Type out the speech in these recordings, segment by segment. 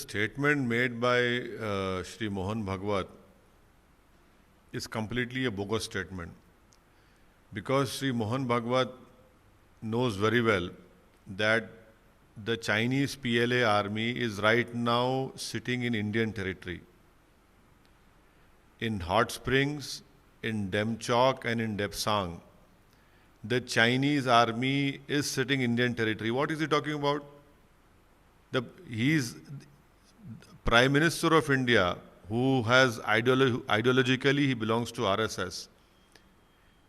statement made by Shri Mohan Bhagwat is completely a bogus statement, because Shri Mohan Bhagwat knows very well that the Chinese PLA army is right now sitting in Indian territory, in Hot Springs, in Demchok and in Depsang. The Chinese army is sitting in Indian territory. What is he talking about? He's Prime Minister of India, who has ideologically he belongs to RSS.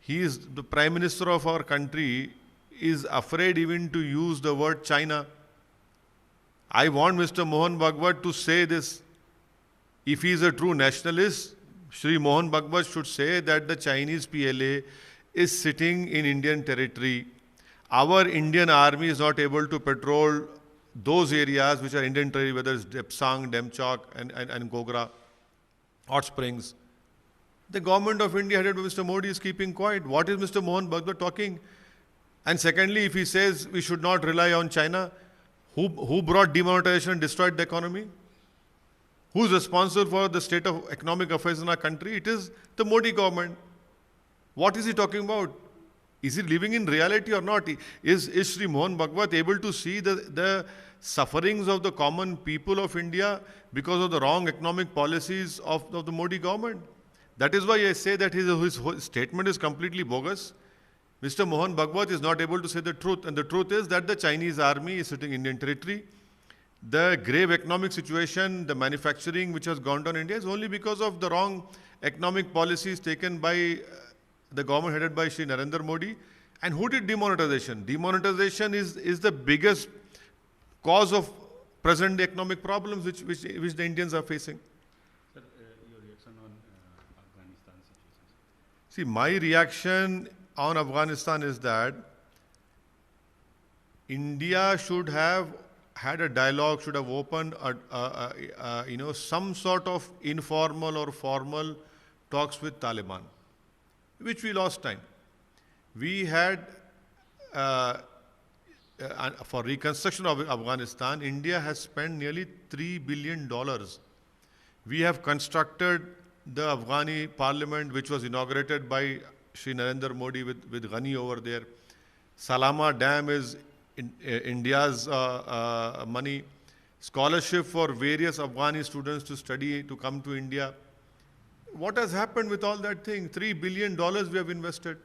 He is the Prime Minister of our country, is afraid even to use the word China. I want Mr. Mohan Bhagwat to say this. If he is a true nationalist, Shri Mohan Bhagwat should say that the Chinese PLA is sitting in Indian territory. Our Indian army is not able to patrol those areas which are Indian territory, whether it's Depsang, Demchok and Gogra, Hot Springs. The government of India headed by Mr. Modi is keeping quiet. What is Mr. Mohan Bhagwat talking? And secondly, if he says we should not rely on China, who brought demonetization and destroyed the economy? Who is responsible for the state of economic affairs in our country? It is the Modi government. What is he talking about? Is he living in reality or not? Is Shri Mohan Bhagwat able to see the sufferings of the common people of India because of the wrong economic policies of the Modi government? That is why I say that his statement is completely bogus. Mr. Mohan Bhagwat is not able to say the truth, and the truth is that the Chinese army is sitting in Indian territory. The grave economic situation, the manufacturing which has gone down in India is only because of the wrong economic policies taken by the government headed by Shri Narendra Modi. And who did demonetization? Demonetization is the biggest cause of present economic problems which the Indians are facing. Sir, your reaction on Afghanistan situation? See, my reaction on Afghanistan is that India should have had a dialogue, should have opened some sort of informal or formal talks with Taliban, which we lost time. We had, for reconstruction of Afghanistan, India has spent nearly $3 billion. We have constructed the Afghani parliament, which was inaugurated by Shri Narendra Modi with Ghani over there. Salama Dam is India's money. Scholarship for various Afghani students to study, to come to India. What has happened with all that thing? $3 billion we have invested.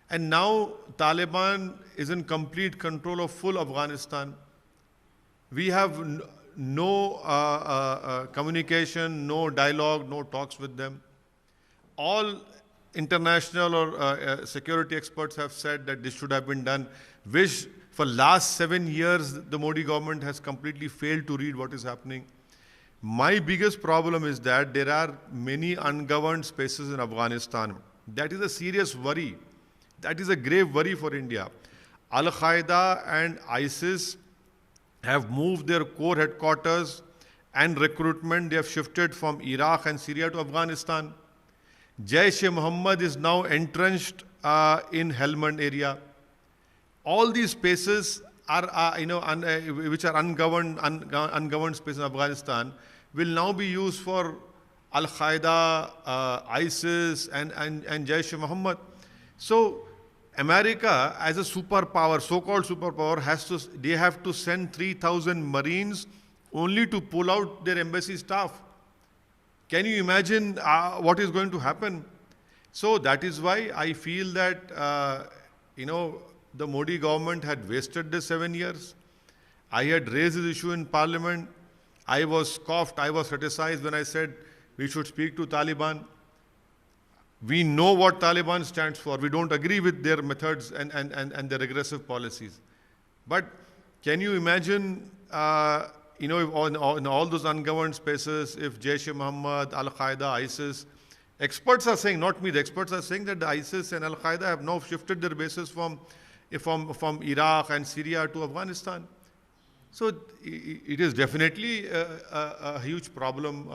And now Taliban is in complete control of full Afghanistan. We have no communication, no dialogue, no talks with them. All international or security experts have said that this should have been done, which for last 7 years the Modi government has completely failed to read what is happening. My biggest problem is that there are many ungoverned spaces in Afghanistan. That is a serious worry. That is a grave worry for India. Al-Qaeda and ISIS have moved their core headquarters and recruitment. They have shifted from Iraq and Syria to Afghanistan. Jaish-e-Mohammed is now entrenched in Helmand area. All these spaces are, which are ungoverned spaces in Afghanistan, will now be used for Al-Qaeda, ISIS, and Jaish-e-Mohammed. So, America, as a superpower, so-called superpower, they have to send 3,000 Marines only to pull out their embassy staff. Can you imagine what is going to happen? So that is why I feel that, the Modi government had wasted the 7 years. I had raised this issue in Parliament. I was scoffed, I was criticized when I said we should speak to Taliban. We know what Taliban stands for. We don't agree with their methods and their regressive policies. But can you imagine, in all those ungoverned spaces, if Jaish-e-Mohammed, Al-Qaeda, ISIS, experts are saying, not me, the experts are saying that the ISIS and Al-Qaeda have now shifted their bases from Iraq and Syria to Afghanistan. So it is definitely a huge problem.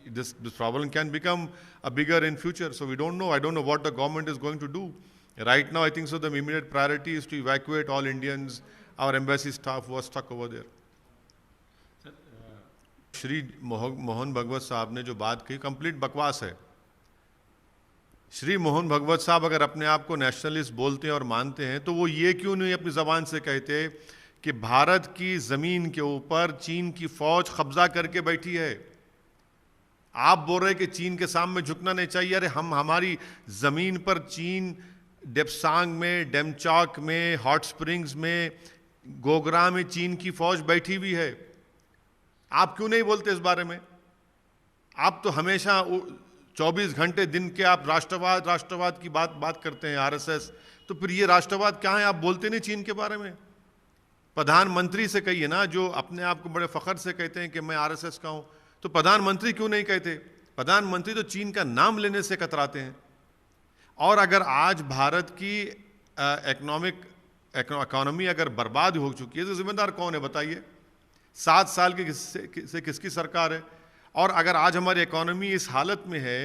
This problem can become a bigger in future. So we don't know. I don't know what the government is going to do. Right now, I think so the immediate priority is to evacuate all Indians, our embassy staff who are stuck over there. Sir, Shri Mohan भगवत साहब ने जो बात की complete बकवास है। श्री मोहन भगवत साहब अगर अपने आप को नेशनलिस्ट बोलते हैं और मानते हैं तो वो ये क्यों नहीं अपनी ज़बान से कहते कि भारत की ज़मीन के ऊपर चीन की फ़ौज कब्जा करके बैठी है। आप बोल रहे कि चीन के सामने झुकना नहीं चाहिए। अरे हमारी ज़मीन पर चीन डेप्सांग में, डेमचौक में, हॉट स्प्रिंग्स में, गोगरा में चीन की फ़ौज बैठी हुई है। आप क्यों नहीं बोलते इस बारे में? आप तो हमेशा 24 घंटे दिन के आप राष्ट्रवाद की बात करते हैं, आरएसएस। तो फिर ये राष्ट्रवाद क्या है? आप बोलते नहीं चीन के बारे में। प्रधानमंत्री से कहिए ना, जो अपने आप को बड़े फख्र से कहते हैं कि मैं आरएसएस का हूं, तो प्रधानमंत्री क्यों नहीं कहते? प्रधानमंत्री तो चीन का नाम लेने से कतराते हैं। और अगर आज भारत की इकोनॉमी अगर बर्बाद हो चुकी है तो जिम्मेदार कौन है बताइए? 7 साल की किसकी सरकार है? और अगर आज हमारी इकोनॉमी इस हालत में है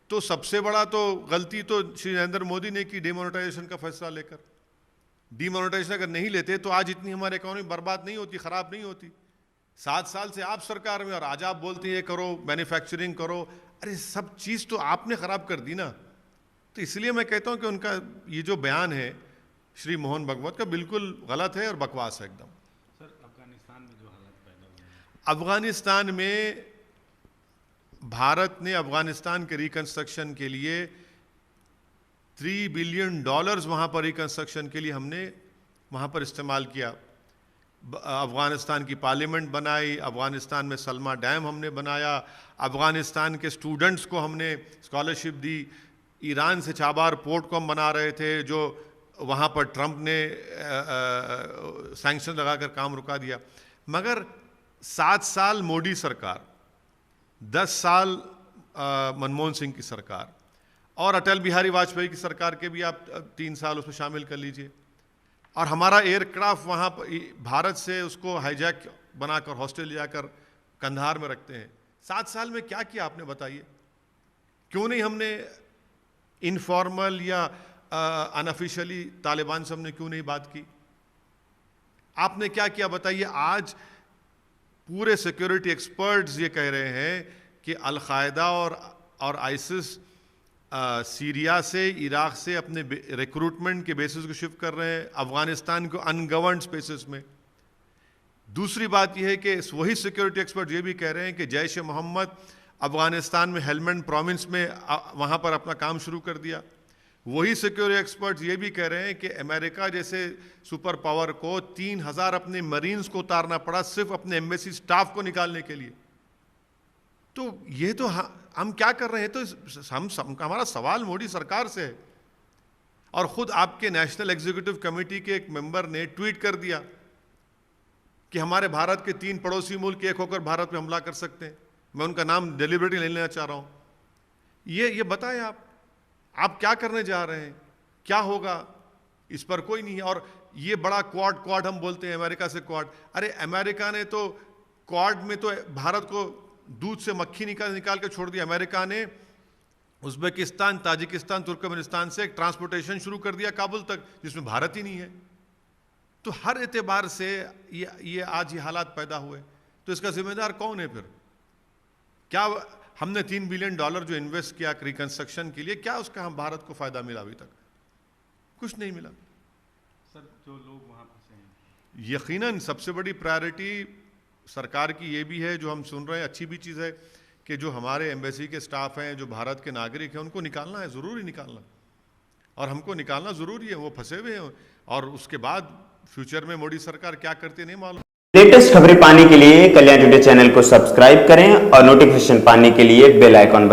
तो सबसे बड़ा तो गलती तो श्री नरेंद्र मोदी ने की डिमोनेटाइजेशन का फैसला लेकर। डिमोनेटाइजेशन अगर नहीं लेते तो आज इतनी हमारी इकोनॉमी बर्बाद नहीं होती, खराब नहीं होती। 7 साल से आप सरकार में और आज आप बोलते हैं ये करो, मैन्युफैक्चरिंग करो। अरे सब चीज़ तो आपने ख़राब कर दी ना। तो इसलिए मैं कहता हूँ कि उनका ये जो बयान है श्री मोहन भगवत का बिल्कुल गलत है और बकवास है एकदम। सर, अफगानिस्तान में जो हालात पैदा हुए हैं, अफगानिस्तान में भारत ने अफगानिस्तान के रिकंस्ट्रक्शन के लिए $3 बिलियन वहाँ पर रिकंस्ट्रक्शन के लिए हमने वहाँ पर इस्तेमाल किया। अफगानिस्तान की पार्लियामेंट बनाई, अफगानिस्तान में सलमा डैम हमने बनाया, अफगानिस्तान के स्टूडेंट्स को हमने स्कॉलरशिप दी। ईरान से चाबार पोर्ट को हम बना रहे थे जो वहाँ पर ट्रंप ने सैंक्शन लगाकर काम रुका दिया। मगर 7 साल मोदी सरकार, 10 साल मनमोहन सिंह की सरकार और अटल बिहारी वाजपेयी की सरकार के भी आप 3 साल उसमें शामिल कर लीजिए। और हमारा एयरक्राफ्ट वहाँ पर भारत से उसको हाईजैक बनाकर हॉस्टल ले जाकर कंधार में रखते हैं। 7 साल में क्या किया आपने बताइए? क्यों नहीं हमने इनफॉर्मल या अनऑफिशियली तालिबान से हमने क्यों नहीं बात की? आपने क्या किया बताइए? आज पूरे सिक्योरिटी एक्सपर्ट्स ये कह रहे हैं कि अल-कायदा और आइसिस सीरिया से, इराक से अपने रिक्रूटमेंट के बेसिस को शिफ्ट कर रहे हैं अफगानिस्तान को अनगवर्नड स्पेसेस में। दूसरी बात यह है कि वही सिक्योरिटी एक्सपर्ट ये भी कह रहे हैं कि जैश ए मोहम्मद अफगानिस्तान में हेलमंड प्रोविंस में वहाँ पर अपना काम शुरू कर दिया। वही सिक्योरिटी एक्सपर्ट्स ये भी कह रहे हैं कि अमेरिका जैसे सुपर पावर को 3000 अपने मरीन्स को उतारना पड़ा सिर्फ अपने एम्बेसी स्टाफ को निकालने के लिए। तो ये तो हम क्या कर रहे हैं? तो हमारा सवाल मोदी सरकार से है। और ख़ुद आपके नेशनल एग्जीक्यूटिव कमेटी के एक मेंबर ने ट्वीट कर दिया कि हमारे भारत के 3 पड़ोसी मुल्क एक होकर भारत पे हमला कर सकते हैं। मैं उनका नाम डेलिबरेटली नहीं लेना चाह रहा हूँ। ये बताएं आप क्या करने जा रहे हैं? क्या होगा? इस पर कोई नहीं है। और ये बड़ा क्वाड हम बोलते हैं अमेरिका से क्वाड। अरे अमेरिका ने तो क्वाड में तो भारत को दूध से मक्खी निकाल के छोड़ दिया। अमेरिका ने उज़्बेकिस्तान, ताजिकिस्तान, तुर्कमेनिस्तान से एक ट्रांसपोर्टेशन शुरू कर दिया काबुल तक, जिसमें भारत ही नहीं है। तो हर एतबार से ये आज ये हालात पैदा हुए। तो इसका जिम्मेदार कौन है फिर? क्या हमने $3 बिलियन जो इन्वेस्ट किया रिकंस्ट्रक्शन के लिए, क्या उसका हम भारत को फ़ायदा मिला? अभी तक कुछ नहीं मिला। सर, जो लोग वहाँ फंसे हैं, यकीनन सबसे बड़ी प्रायोरिटी सरकार की ये भी है, जो हम सुन रहे हैं, अच्छी भी चीज़ है कि जो हमारे एम्बेसी के स्टाफ हैं, जो भारत के नागरिक हैं, उनको निकालना है, ज़रूरी निकालना। और हमको निकालना ज़रूरी है, वो फंसे हुए हैं। और उसके बाद फ्यूचर में मोदी सरकार क्या करती है नहीं मालूम। लेटेस्ट खबरें पाने के लिए कल्याण टुडे चैनल को सब्सक्राइब करें और नोटिफिकेशन पाने के लिए बेल आइकॉन बजाएं।